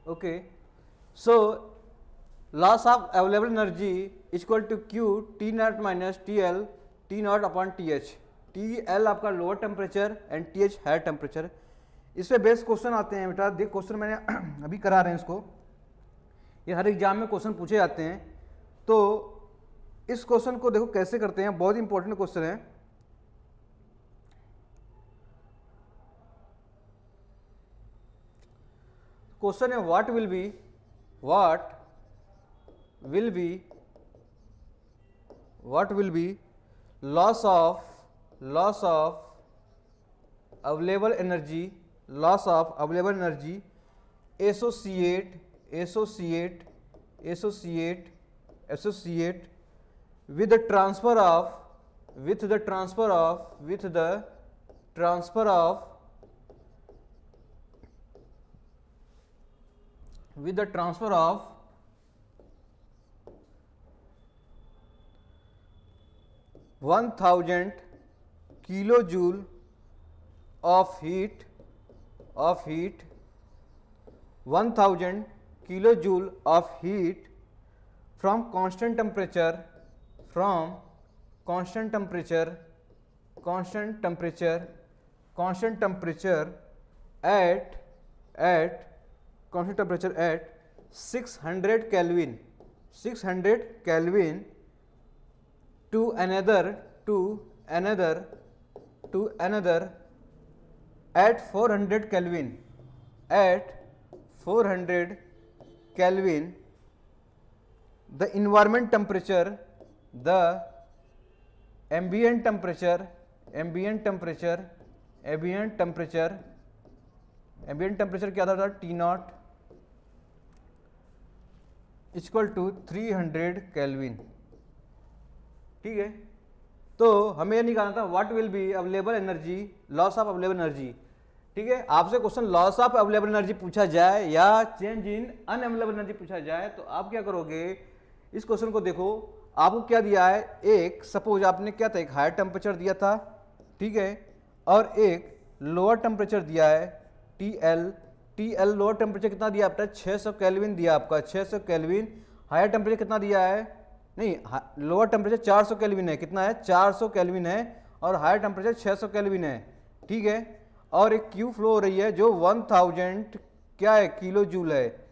Okay, so loss of available energy equal to Q T naught minus T L T naught upon T H. T L आपका lower temperature and T H higher temperature. इस पे best question आते हैं बेटा, देख question मैंने अभी करा रहे हैं इसको, ये हर एग्जाम में क्वेश्चन पूछे जाते हैं। तो इस क्वेश्चन को देखो कैसे करते हैं, बहुत इंपॉर्टेंट क्वेश्चन है। क्वेश्चन है what will be loss of available energy associate with the transfer of with the transfer of 1000 kilojoule of heat 1000 kilojoule of heat from constant temperature at 600 Kelvin to another at 400 Kelvin the environment temperature, the ambient temperature क्या था T naught equal to 300 kelvin. ठीक है, तो हमें यह निकालना था what will be available energy, loss of available energy. ठीक है, आपसे question loss of available energy पूछा जाए या चेंज इन अनअवेलेबल एनर्जी पूछा जाए तो आप क्या करोगे, इस क्वेश्चन को देखो, आपको क्या दिया है, एक सपोज आपने क्या था, एक हायर टेम्परेचर दिया था, ठीक है, और एक लोअर टेम्परेचर दिया है टी एल लोअर टेम्परेचर कितना दिया आपका 600 केल्विन दिया आपका 600 केल्विन। हायर टेम्परेचर कितना दिया है, नहीं लोअर टेम्परेचर 400 केल्विन है, कितना है 400 केल्विन है, और हायर टेम्परेचर 600 केल्विन है। ठीक है, और एक क्यू फ्लो हो रही है जो 1000 क्या है किलो जूल है,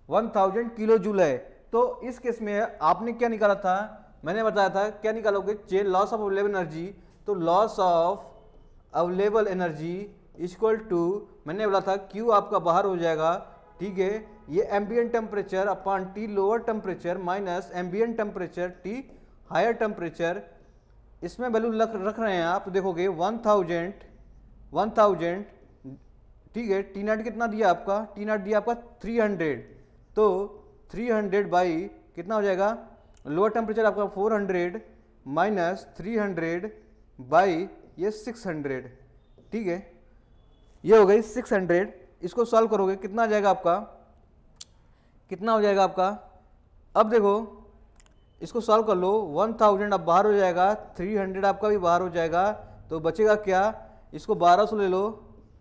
1000 किलो जूल है। तो इस केस में आपने क्या निकाला था, मैंने बताया था क्या निकालोगे, चेन लॉस ऑफ अवेलेबल एनर्जी, तो loss of available energy equal to, मैंने बोला था क्यू आपका बाहर हो जाएगा। ठीक है, ये ambient temperature upon T lower temperature minus ambient temperature T higher temperature, इसमें वैल्यू रख रहे हैं आप, देखोगे 1000 ठीक है, टी नॉट कितना दिया आपका, टी नॉट दिया आपका 300, तो 300 बाई कितना हो जाएगा, लोअर टेम्परेचर आपका 400 माइनस 300 बाई ये 600। ठीक है, ये हो गई 600, इसको सॉल्व करोगे कितना आ जाएगा आपका, कितना हो जाएगा आपका, अब देखो इसको सॉल्व कर लो, 1000 अब बाहर हो जाएगा, 300 आपका भी बाहर हो जाएगा, तो बचेगा क्या, इसको 1200 ले लो।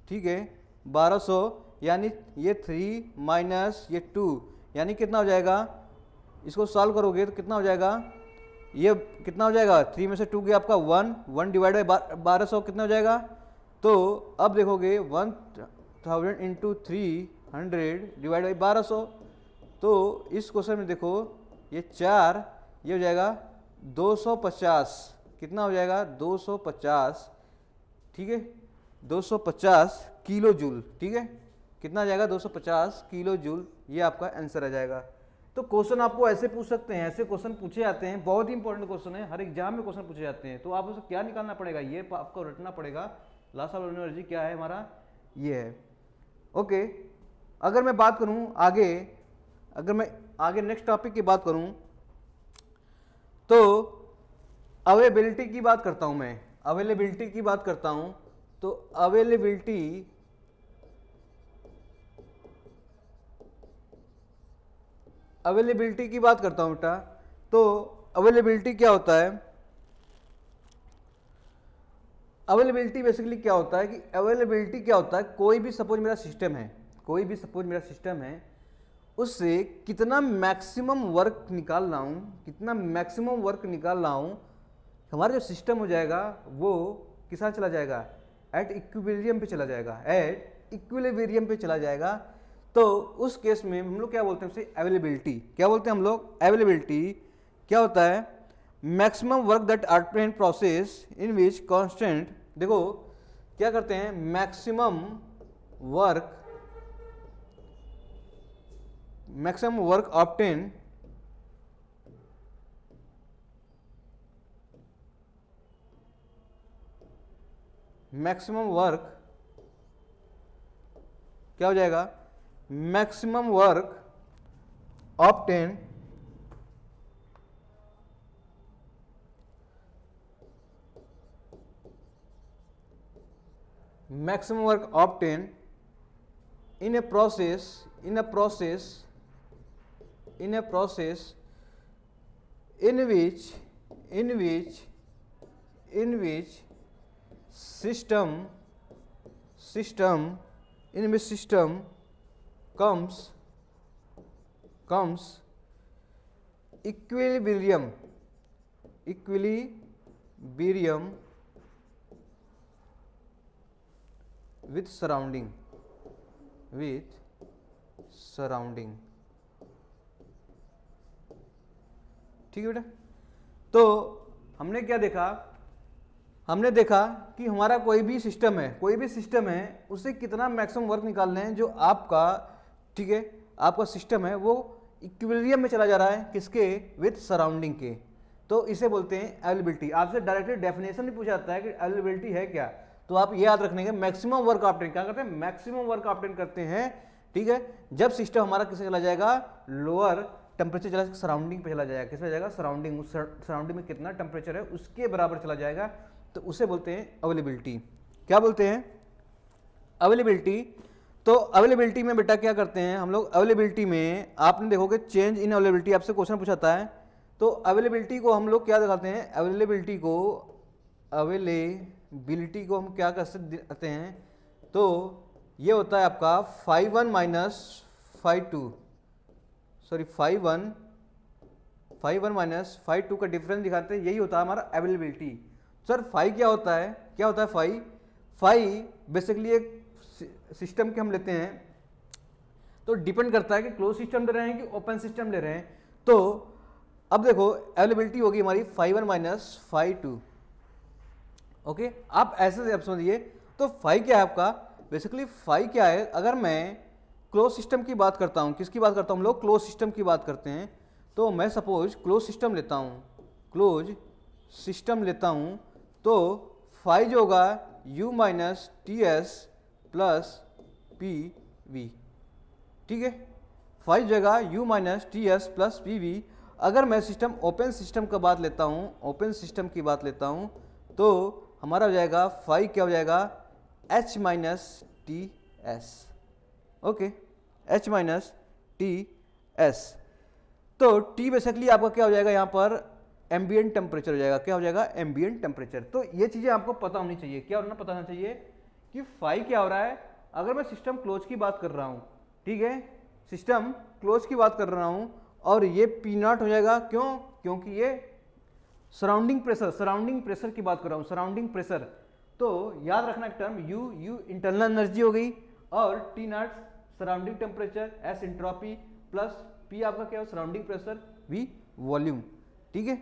ठीक है, 1200 यानी ये 3 माइनस ये 2 यानी कितना हो जाएगा, इसको सॉल्व करोगे तो कितना हो जाएगा, ये कितना हो जाएगा, 3 में से 2 गया आपका 1 डिवाइड बाई 1200 कितना हो जाएगा। तो अब देखोगे 1000 इंटू 300 डिवाइड बाई 1200, तो इस क्वेश्चन में देखो ये 4, ये हो जाएगा 250, कितना हो जाएगा 250। ठीक है, 250 किलो जूल। ठीक है, कितना आ जाएगा 250 किलो जूल, ये आपका आंसर आ जाएगा। तो क्वेश्चन आपको ऐसे पूछ सकते हैं, ऐसे क्वेश्चन पूछे जाते हैं, बहुत ही इंपॉर्टेंट क्वेश्चन है, हर एग्जाम में क्वेश्चन पूछे जाते हैं। तो आप उसे क्या निकालना पड़ेगा, ये आपको रटना पड़ेगा, लॉस ऑफ एनर्जी क्या है हमारा, ये है। ओके, अगर मैं बात करूं आगे, अगर मैं आगे नेक्स्ट टॉपिक की बात करूं तो अवेलेबिलिटी की बात करता हूं, मैं अवेलेबिलिटी की बात करता हूं। तो अवेलेबिलिटी की बात करता हूं बेटा, तो अवेलेबिलिटी क्या होता है, अवेलेबिलिटी बेसिकली क्या होता है कि अवेलेबिलिटी क्या होता है, कोई भी सपोज मेरा सिस्टम है, उससे कितना मैक्सिमम वर्क निकाल रहा हूँ, कितना मैक्सिमम वर्क निकाल रहा हूँ, हमारा जो सिस्टम हो जाएगा वो किस चला जाएगा, एट इक्विलिब्रियम पे चला जाएगा, एट इक्विलिब्रियम पे चला जाएगा। तो उस केस में हम लोग क्या बोलते हैं उसे, अवेलेबिलिटी। क्या बोलते हैं हम लोग, अवेलेबिलिटी। क्या होता है, maximum work that obtain process in which constant, देखो क्या करते हैं, maximum work obtain maximum work क्या हो जाएगा, maximum work obtain maximum work obtained in a process in which system comes equilibrium with surrounding ठीक है बेटा। तो हमने क्या देखा, हमने देखा कि हमारा कोई भी सिस्टम है उससे कितना मैक्सिमम वर्क निकालना है, जो आपका, ठीक है, आपका सिस्टम है वो इक्विलिब्रियम में चला जा रहा है, किसके, विथ सराउंडिंग के। तो इसे बोलते हैं अवेलेबिलिटी। आपसे डायरेक्टली डेफिनेशन भी पूछा जाता है कि अवेलेबिलिटी है क्या, तो आप ये याद रखने के मैक्सिमम वर्क ऑब्टेन क्या करते हैं, मैक्सिमम वर्क ऑब्टेन करते हैं, ठीक है, जब सिस्टम हमारा किससे चला जाएगा, लोअर टेम्परेचर चला सराउंडिंग पे चला जाएगा, किसमें जाएगा, सराउंडिंग, उस सराउंडिंग में कितना टेम्परेचर है उसके बराबर चला जाएगा, तो उसे बोलते हैं अवेलेबिलिटी। क्या बोलते हैं, अवेलेबिलिटी। तो अवेलेबिलिटी में बेटा क्या करते हैं हम लोग, अवेलेबिलिटी में आपने देखोगे चेंज इन अवेलेबिलिटी, आपसे क्वेश्चन पूछाता है, तो अवेलेबिलिटी को हम लोग क्या दिखाते हैं, अवेलेबिलिटी को हम क्या कर सकते हैं, तो ये होता है आपका φ1 माइनस φ2, सॉरी φ1 माइनस φ2 का डिफरेंस दिखाते हैं, यही होता है हमारा अवेलेबिलिटी। सर फाई क्या होता है, क्या होता है फाई बेसिकली एक सिस्टम के हम लेते हैं, तो डिपेंड करता है कि क्लोज सिस्टम ले रहे हैं कि ओपन सिस्टम ले रहे हैं। तो अब देखो अवेलेबिलिटी होगी हमारी φ1 माइनस φ2, ओके। आप ऐसे आप समझिए, तो फाई क्या है आपका, बेसिकली फाई क्या है, अगर मैं क्लोज सिस्टम की बात करता हूँ, किसकी बात करता हूँ हम लोग, क्लोज सिस्टम की बात करते हैं, तो मैं सपोज क्लोज सिस्टम लेता हूँ, तो फाई जो होगा u minus T S plus P V, ठीक है, फाई जगह u minus T S plus P V. अगर मैं सिस्टम ओपन सिस्टम की बात लेता हूँ, तो हमारा हो जाएगा फाई क्या हो जाएगा, h minus T S, okay, h minus T S. तो T बेसिकली आपका क्या हो जाएगा यहाँ पर, एम्बिएंट टेम्परेचर हो जाएगा, क्या हो जाएगा, एम्बिएंट टेम्परेचर। तो ये चीज़ें आपको पता होनी चाहिए, क्या होना पता होना चाहिए कि फाई क्या हो रहा है, अगर मैं सिस्टम क्लोज की बात कर रहा हूँ, ठीक है, सिस्टम क्लोज की बात कर रहा हूँ, और ये पी नॉट हो जाएगा, क्यों, क्योंकि ये सराउंडिंग प्रेशर की बात कर रहा हूँ, सराउंडिंग प्रेशर। तो याद रखना एक टर्म, यू इंटरनल एनर्जी हो गई, और T not surrounding temperature, S entropy, plus P आपका क्या है, सराउंडिंग प्रेशर, वी वॉल्यूम, ठीक है।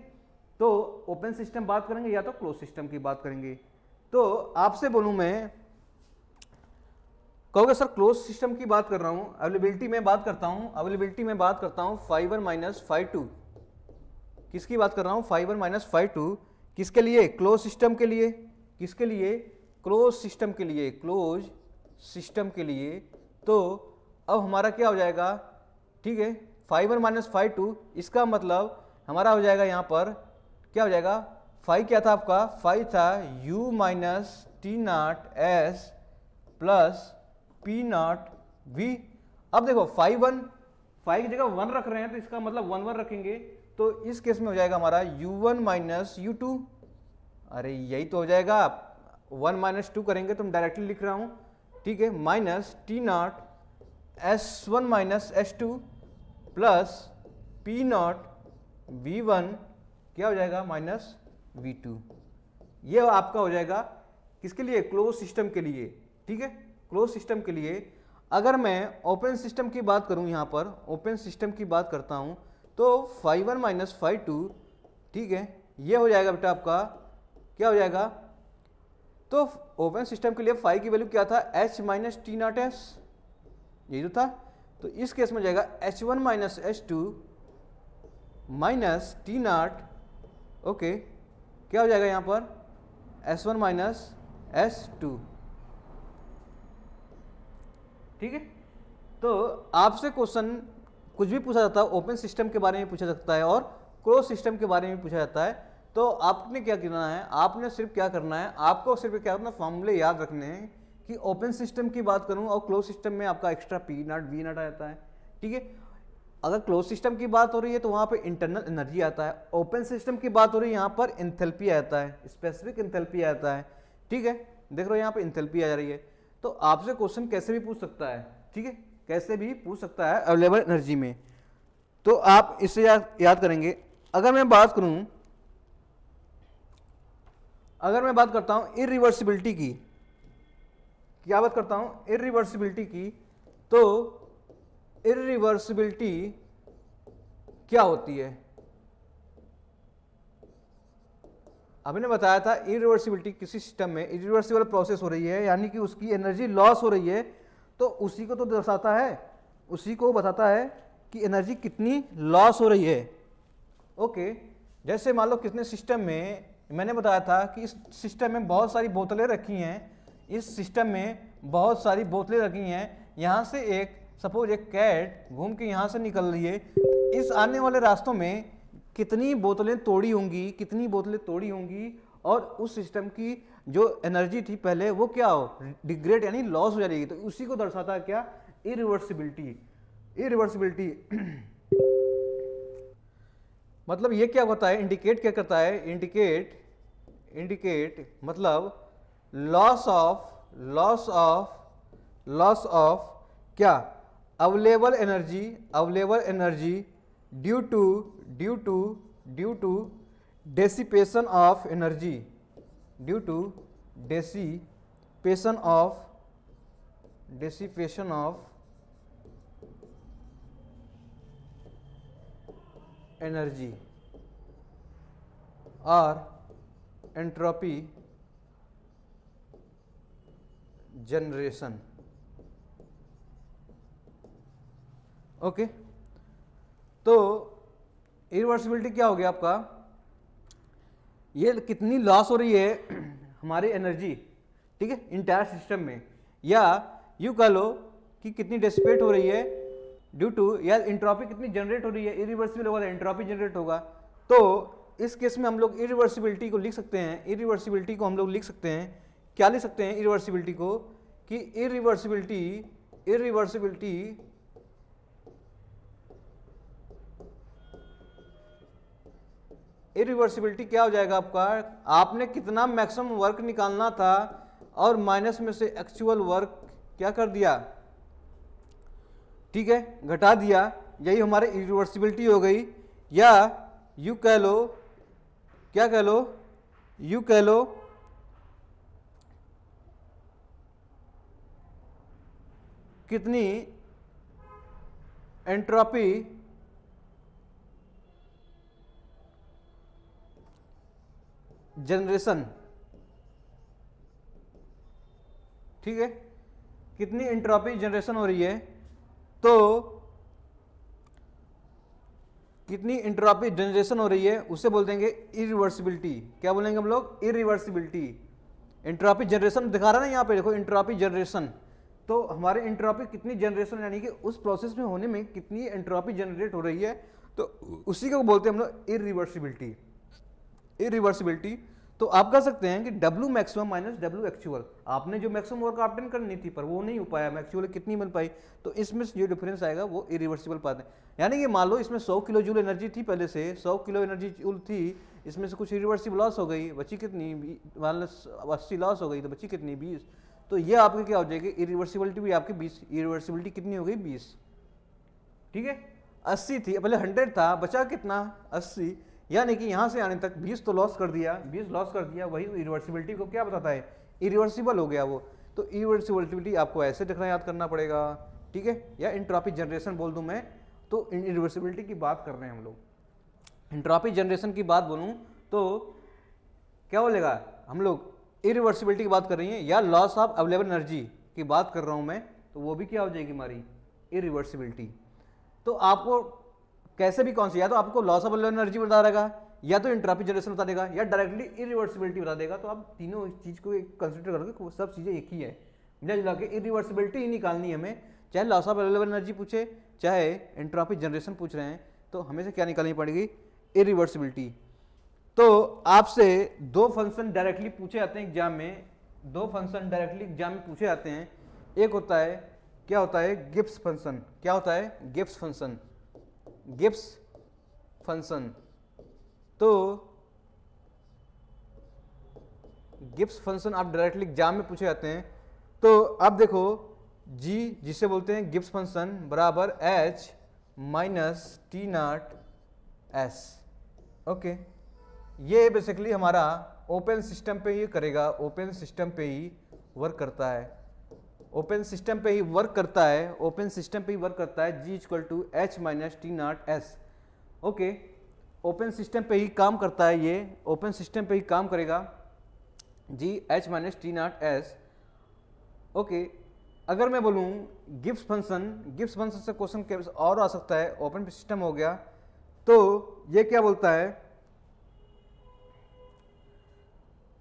तो ओपन सिस्टम बात करेंगे या तो क्लोज सिस्टम की बात करेंगे। तो आपसे बोलूं मैं, कहोगे सर क्लोज सिस्टम की बात कर रहा हूं, अवेलेबिलिटी में बात करता हूं φ1 माइनस φ2, किसकी बात कर रहा हूं, φ1 माइनस φ2, किसके लिए, क्लोज सिस्टम के लिए, किसके लिए, क्लोज सिस्टम के लिए। तो अब हमारा क्या हो जाएगा, ठीक है, φ1 माइनस φ2, इसका मतलब हमारा हो जाएगा यहाँ पर क्या हो जाएगा, फाई क्या था आपका, फाई था u minus T naught S plus P naught V. अब देखो फाई की जगह 1 रख रहे हैं, तो इसका मतलब 1 रखेंगे, तो इस केस में हो जाएगा हमारा u1 माइनस u2, अरे यही तो हो जाएगा, 1 माइनस 2 करेंगे तो मैं डायरेक्टली लिख रहा हूँ, ठीक है, minus T not S1 minus S2 plus P not V1 क्या हो जाएगा माइनस V2। ये आपका हो जाएगा किसके लिए, क्लोज सिस्टम के लिए, ठीक है, क्लोज सिस्टम के लिए। अगर मैं ओपन सिस्टम की बात करूं, यहां पर ओपन सिस्टम की बात करता हूं तो φ1 माइनस φ2, ठीक है, ये हो जाएगा बेटा आपका क्या हो जाएगा, तो ओपन सिस्टम के लिए फाई की वैल्यू क्या था, h minus T naught S, यही तो था। तो इस केस में हो जाएगा h1 minus h2 minus T not, okay, क्या हो जाएगा यहाँ पर S1 माइनस S2, ठीक है। तो आपसे क्वेश्चन कुछ भी पूछा जाता है, ओपन सिस्टम के बारे में पूछा सकता है और क्लोज सिस्टम के बारे में पूछा जाता है। तो आपने क्या करना है, आपने सिर्फ क्या करना है, आपको सिर्फ क्या करना, फॉर्मूले याद रखने हैं कि ओपन सिस्टम की बात करूं और क्लोज सिस्टम में आपका extra P naught V naught आ जाता है, ठीक है। अगर क्लोज सिस्टम की बात हो रही है तो वहां पे इंटरनल एनर्जी आता है, ओपन सिस्टम की बात हो रही है यहाँ पर एंथैल्पी आता है, स्पेसिफिक एंथैल्पी आता है, ठीक है। देख रहे हो यहाँ पे एंथैल्पी आ जा रही है। तो आपसे क्वेश्चन कैसे भी पूछ सकता है, ठीक है, कैसे भी पूछ सकता है अवेलेबल एनर्जी में। तो आप इसे याद करेंगे। अगर मैं बात करूं, अगर मैं बात करता हूं इरिवर्सिबिलिटी की, क्या बात करता हूं इरिवर्सिबिलिटी की, तो इरिवर्सिबिलिटी क्या होती है, अभी ने बताया था इरिवर्सिबिलिटी किसी सिस्टम में इरिवर्सिबल प्रोसेस हो रही है, यानी कि उसकी एनर्जी लॉस हो रही है, तो उसी को तो दर्शाता है, उसी को बताता है कि एनर्जी कितनी लॉस हो रही है, ओके। जैसे मान लो कितने सिस्टम में मैंने बताया था कि इस सिस्टम में बहुत सारी बोतलें रखी हैं, इस सिस्टम में बहुत सारी बोतलें रखी हैं, यहाँ से एक सपोज एक कैट घूम के यहाँ से निकल रही है, इस आने वाले रास्तों में कितनी बोतलें तोड़ी होंगी, कितनी बोतलें तोड़ी होंगी, और उस सिस्टम की जो एनर्जी थी पहले वो क्या हो, डिग्रेड यानी लॉस हो जाएगी। तो उसी को दर्शाता है क्या, इरिवर्सिबिलिटी। इरिवर्सिबिलिटी मतलब ये क्या होता है, इंडिकेट क्या करता है, इंडिकेट मतलब लॉस ऑफ क्या, available energy due to dissipation of energy, due to dissipation of energy और एंट्रोपी जनरेशन, ओके। तो इरिवर्सिबिलिटी क्या हो गया आपका, ये कितनी लॉस हो रही है हमारी एनर्जी, ठीक है, इंटायर सिस्टम में, या यूं कह लो कि कितनी डिसिपेट हो रही है ड्यू टू, या एंट्रोपी कितनी जनरेट हो रही है, इरिवर्सिबल होगा एंट्रोपी जनरेट होगा। तो इस केस में हम लोग इरिवर्सिबिलिटी को लिख सकते हैं, इरिवर्सिबिलिटी को हम लोग लिख सकते हैं, क्या लिख सकते हैं इरिवर्सिबिलिटी को, कि इरिवर्सिबिलिटी क्या हो जाएगा आपका, आपने कितना मैक्सिमम वर्क निकालना था और माइनस में से एक्चुअल वर्क क्या कर दिया, ठीक है, घटा दिया, यही हमारे इरिवर्सिबिलिटी हो गई। या यू कह लो, क्या कह लो, यू कह लो कितनी एंट्रोपी जनरेशन, ठीक है, कितनी एंट्रोपी जनरेशन हो रही है, तो कितनी एंट्रोपी जनरेशन हो रही है उसे बोल देंगे इरिवर्सिबिलिटी। क्या बोलेंगे हम लोग, इरिवर्सिबिलिटी। एंट्रोपी जनरेशन दिखा रहा है ना यहाँ पे, देखो एंट्रोपी जनरेशन, तो हमारे एंट्रोपी कितनी जनरेशन यानी कि उस प्रोसेस में होने में कितनी एंट्रोपी जनरेट हो रही है, तो उसी को बोलते हैं हम लोग इरिवर्सिबिलिटी। इरिवर्सिबिलिटी तो आप कह सकते हैं कि W maximum minus W actual, आपने जो मैक्सिमम वर्क ऑब्टेन करनी थी पर वो नहीं हो पाया, एक्चुअली कितनी मिल पाई, तो इसमें जो डिफरेंस आएगा वो इरिवर्सिबल पाते हैं। यानी कि मान लो इसमें 100 किलो जूल एनर्जी थी, पहले से 100 किलो एनर्जी जूल थी, इसमें से कुछ इरिवर्सिबल लॉस हो गई, बची कितनी, मान लो 80 लॉस हो गई, तो बची कितनी 20, तो ये आपकी क्या हो जाएगी इरिवर्सिबिलिटी भी आपकी 20, इरिवर्सिबिलिटी कितनी हो गई 20, ठीक है। 80 थी, पहले 100 था, बचा कितना 80, यानी कि यहाँ से आने तक 20 तो लॉस कर दिया, 20 लॉस कर दिया, वही इरिवर्सिबिलिटी को क्या बताता है, इरिवर्सिबल हो गया वो। तो इरिवर्सिबिलिटी आपको ऐसे देखना याद करना पड़ेगा, ठीक है, या एंट्रोपी जनरेशन बोल दूं मैं, तो इरिवर्सिबिलिटी की बात कर रहे हैं हम लोग। एंट्रोपी जनरेशन की बात बोलूं तो क्या बोलेगा, हम लोग इरिवर्सिबिलिटी की बात कर रही हैं, या लॉस ऑफ अवेलेबल एनर्जी की बात कर रहा हूं मैं, तो वो भी क्या हो जाएगी हमारी इरिवर्सिबिलिटी। तो आपको कैसे भी कौन सी, या तो आपको लॉस ऑफ अवेलेबल एनर्जी बता देगा, या तो एंट्रोपी जनरेशन बता देगा, या डायरेक्टली इरिवर्सिबिलिटी बता देगा। तो आप तीनों चीज को कंसिडर करके सब चीजें एक ही है, मिला जुला के इरिवर्सिबिलिटी ही निकालनी है हमें। चाहे लॉस ऑफ अवेलेबल एनर्जी पूछे, चाहे एंट्रोपी जनरेशन पूछ रहे हैं, तो हमें से क्या निकालनी पड़ेगी, इरिवर्सिबिलिटी। तो आपसे दो फंक्शन डायरेक्टली पूछे जाते हैं एग्जाम में, दो फंक्शन डायरेक्टली एग्जाम में पूछे जाते हैं। एक होता है, क्या होता है, गिब्स फंक्शन। क्या होता है, गिब्स फंक्शन, गिब्स फंक्शन। तो गिब्स फंक्शन आप डायरेक्टली एग्जाम में पूछे जाते हैं। तो अब देखो जी, जिसे बोलते हैं गिब्स फंक्शन, बराबर h minus T naught S. Okay, ये बेसिकली हमारा ओपन सिस्टम पे ही करेगा, ओपन सिस्टम पे ही वर्क करता है, ओपन सिस्टम पे ही वर्क करता है, ओपन सिस्टम पे ही वर्क करता है। G equal to H minus T naught S. Okay, open system पे ही काम करता है, ये ओपन सिस्टम पे ही काम करेगा, जी H minus T naught S. Okay, अगर मैं बोलूँ गिब्स फंक्शन, गिब्स फंक्शन से क्वेश्चन और आ सकता है, ओपन सिस्टम हो गया, तो ये क्या बोलता है,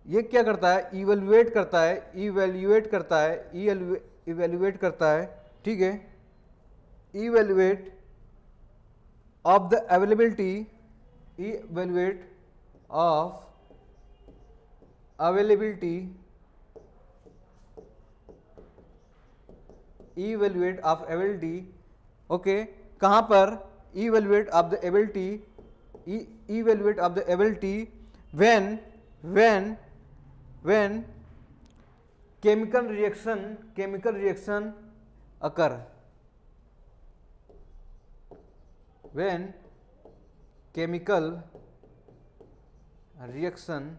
ये क्या करता है, इवेल्युएट करता है, इवेल्युएट करता है, इवेल्युएट करता है, ठीक है, evaluate of the availability, evaluate of availability, evaluate of ability. Okay, कहाँ पर, evaluate of the ability, evaluate of the ability when chemical reaction occur, when chemical reaction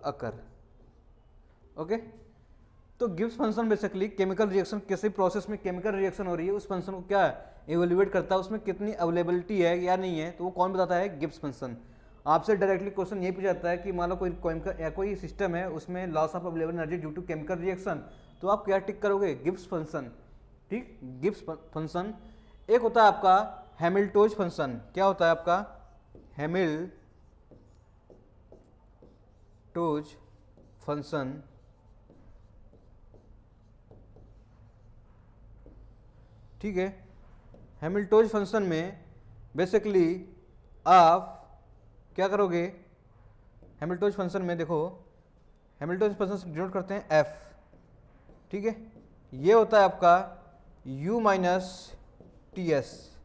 occur। Okay, तो Gibbs function basically chemical reaction, किसी process में chemical reaction हो रही है, उस function को क्या इवेल्युएट करता है, उसमें कितनी अवेलेबिलिटी है या नहीं है, तो वो कौन बताता है, गिब्स फंक्शन। आपसे डायरेक्टली क्वेश्चन ये पूछा जाता है कि मान लो कोई सिस्टम है, उसमें loss of available energy due to chemical reaction, तो आप क्या टिक करोगे, गिब्स फंक्शन, ठीक, गिब्स फंक्शन। एक होता है आपका हैमिल्टोज फंक्शन। क्या होता है आपका, हैमिल्टोज फंक्शन, ठीक है। हैमिल्टोज फंक्शन में बेसिकली आप क्या करोगे, हैमिल्टोज फंक्शन में देखो, हैमिल्टोज फंक्शन से डिनोट करते हैं एफ, ठीक है। ये होता है आपका u minus T S,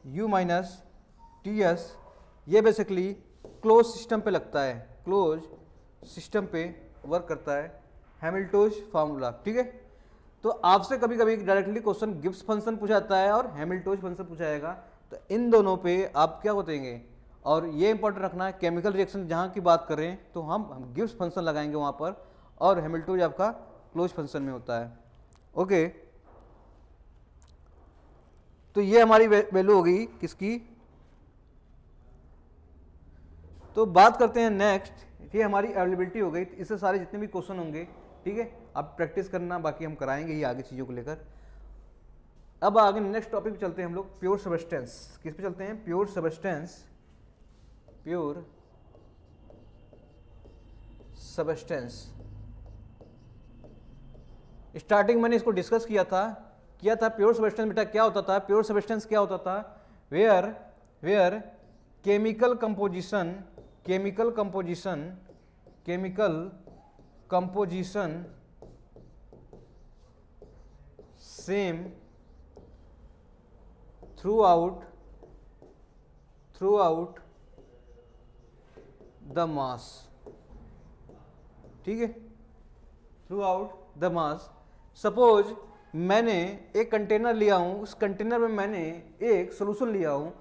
you minus T S. ये बेसिकली क्लोज सिस्टम पे लगता है, क्लोज सिस्टम पे वर्क करता है, हैमिल्टोज फार्मूला, ठीक है। तो आपसे कभी कभी डायरेक्टली क्वेश्चन गिब्स फंक्शन पूछा जाता है और हैमिल्टोज फंक्शन पूछा जाएगा, तो इन दोनों पे आप क्या बताएंगे। और ये इंपॉर्टेंट रखना है, केमिकल रिएक्शन जहाँ की बात कर रहे हैं तो हम गिब्स फंक्शन लगाएंगे वहाँ पर, और हैमिल्टोज आपका क्लोज फंक्शन में होता है। ओके, तो ये हमारी वैल्यू हो गई किसकी। तो बात करते हैं नेक्स्ट, ये हमारी अवेलेबिलिटी हो गई। इससे सारे जितने भी क्वेश्चन होंगे, ठीक है, आप प्रैक्टिस करना, बाकी हम कराएंगे ही आगे चीज़ों को लेकर। अब आगे नेक्स्ट टॉपिक पे चलते हैं हम लोग, प्योर सबस्टेंस। किस पे चलते हैं, pure substance, pure substance. Starting मैंने इसको डिस्कस किया था प्योर सबस्टेंस बेटा क्या होता था। प्योर सबस्टेंस क्या होता था, where chemical composition same throughout the mass, ठीक है, throughout the mass. Suppose मैंने एक कंटेनर लिया हूँ, उस कंटेनर में मैंने एक सोल्यूशन लिया हूँ,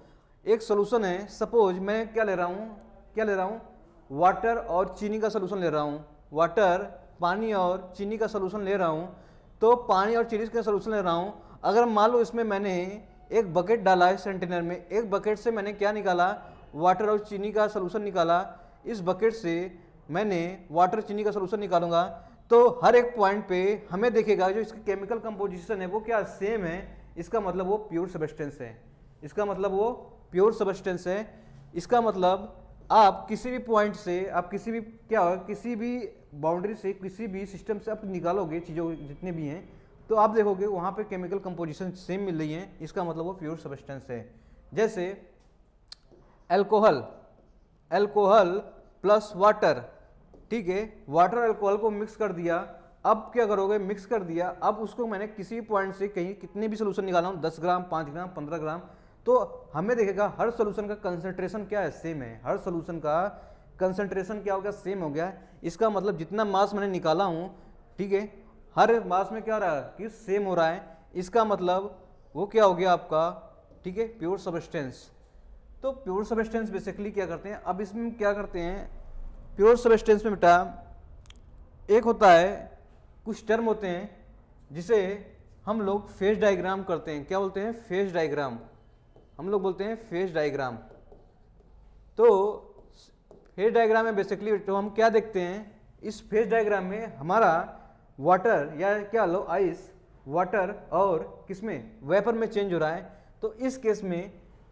एक सोल्यूशन है, सपोज मैं क्या ले रहा हूँ वाटर और चीनी का सोल्यूशन ले रहा हूँ, वाटर पानी और चीनी का सोल्यूशन ले रहा हूँ। तो पानी और चीनी का सोल्यूशन ले रहा हूँ, अगर मान लो इसमें मैंने एक बकेट डाला है, इस कंटेनर में एक बकेट से मैंने क्या निकाला, वाटर और चीनी का सोल्यूशन निकाला, इस बकेट से मैंने वाटर चीनी का सोल्यूशन निकालूंगा, तो हर एक पॉइंट पे हमें देखेगा जो इसकी केमिकल कंपोजिशन है वो क्या सेम है, इसका मतलब वो प्योर सब्सटेंस है, इसका मतलब वो प्योर सब्सटेंस है। इसका मतलब आप किसी भी पॉइंट से, आप किसी भी क्या होगा, किसी भी बाउंड्री से, किसी भी सिस्टम से आप निकालोगे चीज़ों जितने भी हैं, तो आप देखोगे वहाँ पे केमिकल कंपोजिशन सेम मिल रही है, इसका मतलब वो प्योर सब्सटेंस है। जैसे अल्कोहल प्लस वाटर, ठीक है, वाटर अल्कोहल को मिक्स कर दिया, अब क्या करोगे, मिक्स कर दिया, अब उसको मैंने किसी भी पॉइंट से कहीं कितने भी सोल्यूशन निकाला हूँ, 10 ग्राम 5 ग्राम 15 ग्राम, तो हमें देखेगा हर सोल्यूशन का कंसंट्रेशन क्या है, सेम है, हर सोल्यूशन का कंसंट्रेशन क्या हो गया, सेम हो गया। इसका मतलब जितना मास मैंने निकाला हूँ, ठीक है, हर मास में क्या हो रहा है कि सेम हो रहा है, इसका मतलब वो क्या हो गया आपका, ठीक है, प्योर सब्सटेंस। तो प्योर सब्सटेंस बेसिकली क्या करते हैं, अब इसमें क्या करते हैं, प्योर सब्सटेंस में बेटा एक होता है, कुछ टर्म होते हैं जिसे हम लोग फेज डायग्राम करते हैं, क्या बोलते हैं, फेज डायग्राम, हम लोग बोलते हैं फेज डायग्राम। तो फेज डायग्राम में बेसिकली तो हम क्या देखते हैं, इस फेज डायग्राम में हमारा वाटर या क्या लो आइस, वाटर और किसमें, वेपर में चेंज हो रहा है। तो इस केस में,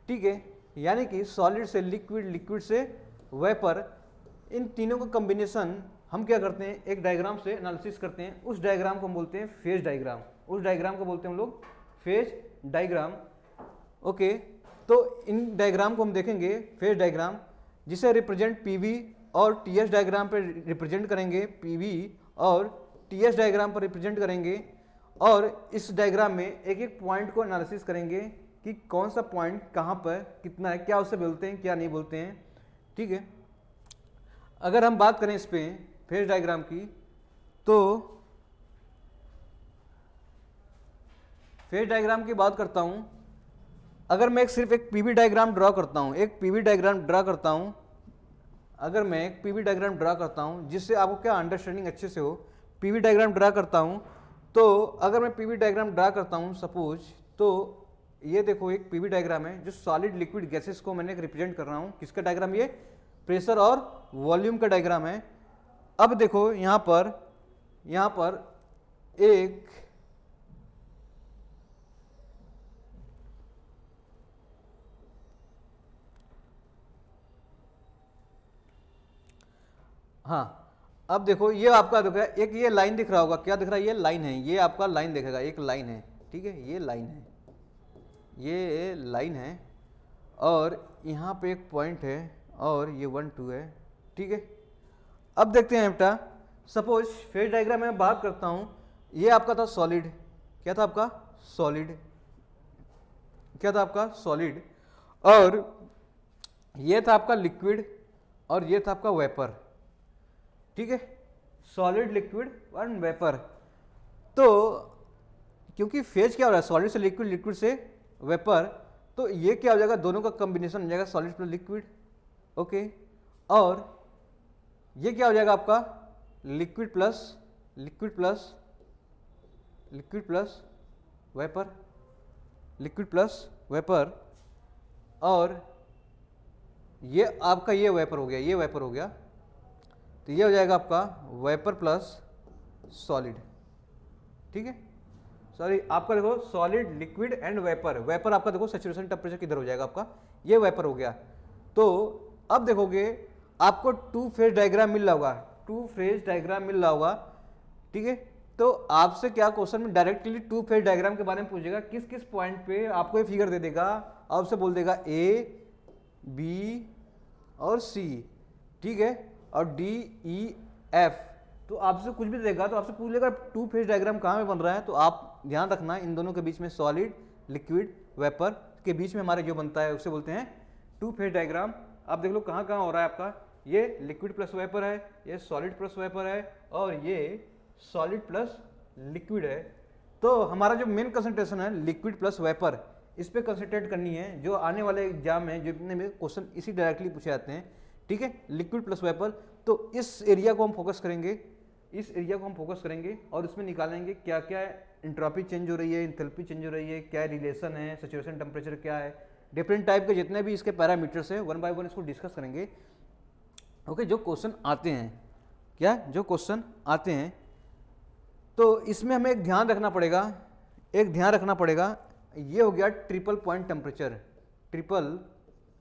ठीक है, यानी कि सॉलिड से लिक्विड, लिक्विड से वेपर, इन तीनों का कॉम्बिनेशन हम क्या करते हैं, एक डायग्राम से एनालिसिस करते हैं, उस डायग्राम को हम बोलते हैं फेज डायग्राम, उस डायग्राम को बोलते हैं हम लोग फेज डायग्राम। ओके, तो इन डायग्राम को हम देखेंगे, फेज डायग्राम जिसे रिप्रेजेंट पीवी और टीएस डायग्राम पर रिप्रेजेंट करेंगे, पीवी और टीएस डायग्राम पर रिप्रेजेंट करेंगे, और इस डायग्राम में एक एक पॉइंट को एनालिसिस करेंगे कि कौन सा पॉइंट कहाँ पर कितना है, क्या उसे बोलते हैं, क्या नहीं बोलते हैं, ठीक है। अगर हम बात करें इस पे फेज डायग्राम की, तो फेज डायग्राम की बात करता हूं, अगर मैं सिर्फ एक पीवी डायग्राम ड्रॉ करता हूं, एक पीवी डायग्राम ड्रॉ करता हूं, अगर मैं एक पीवी डायग्राम ड्रॉ करता हूं जिससे आपको क्या अंडरस्टैंडिंग अच्छे से हो, पीवी डायग्राम ड्रॉ करता हूं, तो अगर मैं पीवी डायग्राम ड्रॉ करता हूं सपोज, तो ये देखो एक पीवी डायग्राम है जो सॉलिड लिक्विड गैसेस को मैंने रिप्रेजेंट कर रहा हूं, किसका डायग्राम, ये प्रेशर और वॉल्यूम का डायग्राम है। अब देखो यहां पर एक हाँ, अब देखो ये आपका देखो एक ये लाइन दिख रहा होगा, क्या दिख रहा है, ये लाइन है, ये आपका लाइन दिखेगा, एक लाइन है, ठीक है, ये लाइन है, ये लाइन है, और यहाँ पे एक पॉइंट है, और ये 1 2 है, ठीक है। अब देखते हैं बेटा, सपोज फेज डायग्राम में बात करता हूँ, ये आपका था सॉलिड, क्या था आपका सॉलिड, क्या था आपका सॉलिड, और ये था आपका लिक्विड, और ये था आपका वेपर, ठीक है, सॉलिड लिक्विड और वेपर। तो क्योंकि फेज क्या हो रहा है, सॉलिड से लिक्विड, लिक्विड से वेपर, तो ये क्या हो जाएगा, दोनों का कॉम्बिनेशन हो जाएगा सॉलिड प्लस लिक्विड, ओके, और ये क्या हो जाएगा आपका liquid plus liquid plus liquid plus vapour, liquid plus vapour, और ये आपका ये वेपर हो गया, ये वेपर हो गया, तो ये हो जाएगा आपका वेपर प्लस सॉलिड, ठीक है। सॉरी आपका देखो solid liquid and vapour, vapour आपका देखो सैचुरेशन टेम्परेचर किधर हो जाएगा आपका, ये वेपर हो गया। तो अब देखोगे आपको टू फेज डायग्राम मिल रहा होगा, टू फेज डायग्राम मिल रहा होगा, ठीक है। तो आपसे क्या क्वेश्चन में डायरेक्टली टू फेज डायग्राम के बारे में पूछेगा, किस किस पॉइंट पे आपको ये फिगर दे देगा, आपसे बोल देगा ए बी और सी, ठीक है, और डी ई एफ, तो आपसे कुछ भी देगा तो आपसे पूछ लेगा टू फेज डायग्राम कहाँ में बन रहा है, तो आप ध्यान रखना इन दोनों के बीच में सॉलिड लिक्विड वेपर के बीच में हमारे जो बनता है उसे बोलते हैं टू फेज डायग्राम। आप देख लो कहाँ कहाँ हो रहा है आपका, ये लिक्विड प्लस वेपर है, ये सॉलिड प्लस वेपर है, और ये सॉलिड प्लस लिक्विड है, तो हमारा जो मेन कंसंट्रेशन है लिक्विड प्लस वेपर, इस पे कंसंट्रेट करनी है, जो आने वाले एग्जाम में जितने में क्वेश्चन इसी डायरेक्टली पूछे जाते हैं, ठीक है, लिक्विड प्लस वेपर। तो इस एरिया को हम फोकस करेंगे, इस एरिया को हम फोकस करेंगे और उसमें निकालेंगे क्या क्या एंट्रोपी चेंज हो रही है, एंथैल्पी चेंज हो रही है, क्या रिलेशन है, सैचुरेशन टेम्परेचर क्या है, डिफरेंट टाइप के जितने भी इसके पैरामीटर्स हैं वन बाय वन इसको डिस्कस करेंगे। ओके, जो क्वेश्चन आते हैं, क्या जो क्वेश्चन आते हैं, तो इसमें हमें एक ध्यान रखना पड़ेगा, एक ध्यान रखना पड़ेगा, ये हो गया triple point temperature, triple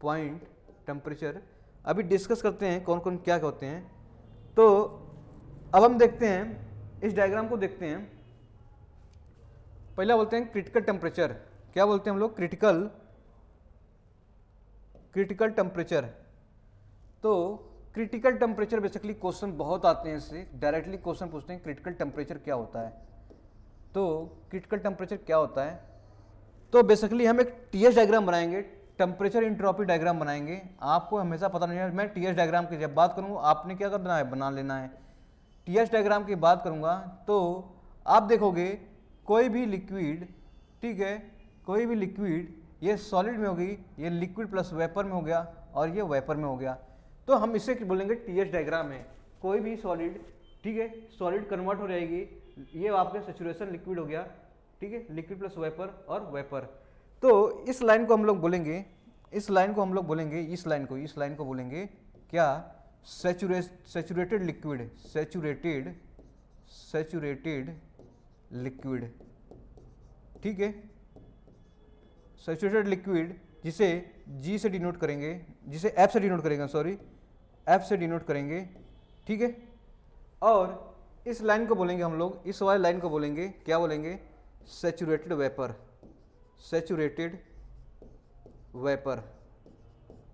point temperature. अभी डिस्कस करते हैं कौन कौन क्या होते हैं। तो अब हम देखते हैं, इस डायग्राम को देखते हैं। पहला बोलते हैं क्रिटिकल टेम्परेचर, क्या बोलते हैं हम लोग, क्रिटिकल टेम्परेचर। तो क्रिटिकल टेम्परेचर बेसिकली क्वेश्चन बहुत आते हैं, इससे डायरेक्टली क्वेश्चन पूछते हैं क्रिटिकल टेम्परेचर क्या होता है। तो क्रिटिकल टेम्परेचर क्या होता है, तो बेसिकली हम एक टीएस डायग्राम बनाएंगे, टेम्परेचर एंट्रोपी डायग्राम बनाएंगे। आपको हमेशा पता नहीं है, मैं टीएस डायग्राम की जब बात करूँगा आपने क्या करना है, बना लेना है। टीएस डायग्राम की बात करूँगा तो आप देखोगे कोई भी लिक्विड, ठीक है, कोई भी लिक्विड, ये सॉलिड में होगी, ये लिक्विड प्लस वेपर में हो गया और ये वेपर में हो गया। तो हम इसे बोलेंगे टीएस डायग्राम है। कोई भी सॉलिड, ठीक है, सॉलिड कन्वर्ट हो जाएगी, ये आपके सैचुरेशन लिक्विड हो गया, ठीक है, लिक्विड प्लस वेपर और वेपर। तो इस लाइन को हम लोग बोलेंगे, इस लाइन को हम लोग बोलेंगे, इस लाइन को बोलेंगे क्या, सैचुरेटेड लिक्विड, सैचुरेटेड लिक्विड, ठीक है, सैचुरेटेड लिक्विड, जिसे जी से डिनोट करेंगे, जिसे एफ से डिनोट करेंगे, सॉरी एफ से डिनोट करेंगे, ठीक है। और इस लाइन को बोलेंगे हम लोग, इस वाली लाइन को बोलेंगे, क्या बोलेंगे, सैचुरेटेड वेपर, सैचुरेटेड वेपर,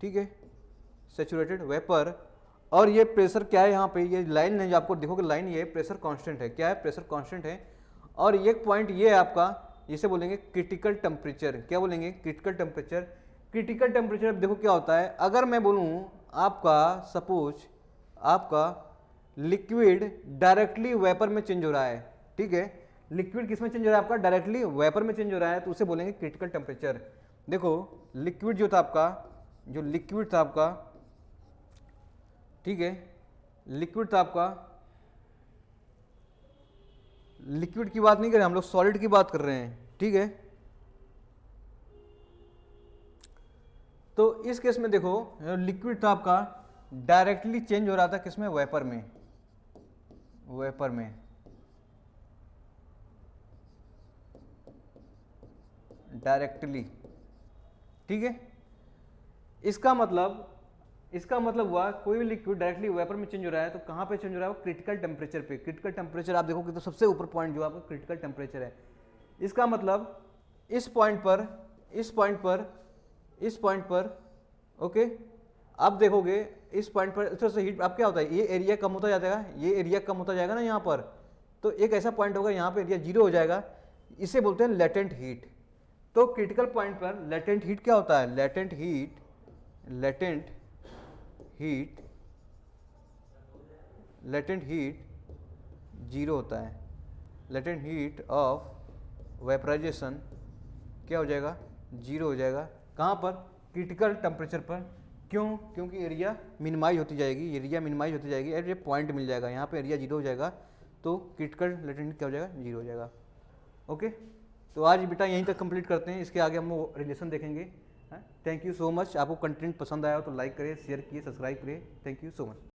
ठीक है, सैचुरेटेड वेपर। और ये प्रेशर क्या है, यहाँ पे ये लाइन है जो आपको देखोगे, लाइन ये प्रेशर कांस्टेंट है, क्या है, प्रेशर कांस्टेंट है। और एक पॉइंट ये है आपका, इसे बोलेंगे क्रिटिकल टेम्परेचर, क्या बोलेंगे, क्रिटिकल टेम्परेचर। क्रिटिकल टेम्परेचर अब देखो क्या होता है, अगर मैं बोलूँ आपका, सपोज आपका लिक्विड डायरेक्टली वेपर में चेंज हो रहा है, ठीक है, लिक्विड किस में चेंज हो रहा है आपका, डायरेक्टली वेपर में चेंज हो रहा है, तो उसे बोलेंगे क्रिटिकल टेम्परेचर। देखो लिक्विड जो था आपका, जो लिक्विड था आपका, ठीक है, लिक्विड था आपका, लिक्विड की बात नहीं कर रहे हम लोग, सॉलिड की बात कर रहे हैं, ठीक है। तो इस केस में देखो लिक्विड था आपका, डायरेक्टली चेंज हो रहा था किसमें, वेपर में, वेपर में, डायरेक्टली, ठीक है। इसका मतलब हुआ कोई भी लिक्विड डायरेक्टली वेपर में चेंज हो रहा है, तो कहां पे चेंज हो रहा है, वो क्रिटिकल टेम्परेचर पे। क्रिटिकल टेम्परेचर आप देखोगे तो सबसे ऊपर पॉइंट जो आपका क्रिटिकल टेम्परेचर है। इसका मतलब इस पॉइंट पर, इस पॉइंट पर, इस पॉइंट पर, ओके, आप देखोगे इस पॉइंट पर थोड़ा सा हीट, आप क्या होता है, ये एरिया कम होता जाएगा, ये एरिया कम होता जाएगा ना यहाँ पर, तो एक ऐसा पॉइंट होगा यहाँ पे एरिया जीरो हो जाएगा, इसे बोलते हैं लेटेंट हीट। तो क्रिटिकल पॉइंट पर लेटेंट हीट क्या होता है, latent heat, latent heat, latent heat zero होता है, लेटेंट हीट ऑफ वेपराइजेशन क्या हो जाएगा, जीरो हो जाएगा। कहाँ पर, क्रिटिकल टेम्परेचर पर। क्यों, क्योंकि एरिया मिनिमाइज होती जाएगी, एरिया मिनिमाइज होती जाएगी, ये पॉइंट मिल जाएगा, यहाँ पे एरिया जीरो हो जाएगा, तो क्रिटिकल लेटेंट क्या हो जाएगा, जीरो हो जाएगा। ओके, तो आज बेटा यहीं तक कंप्लीट करते हैं, इसके आगे हम वो रिलेशन देखेंगे। Thank you so much. आपको कंटेंट पसंद आया हो तो लाइक करिए, शेयर किए, सब्सक्राइब करिए। Thank you so much.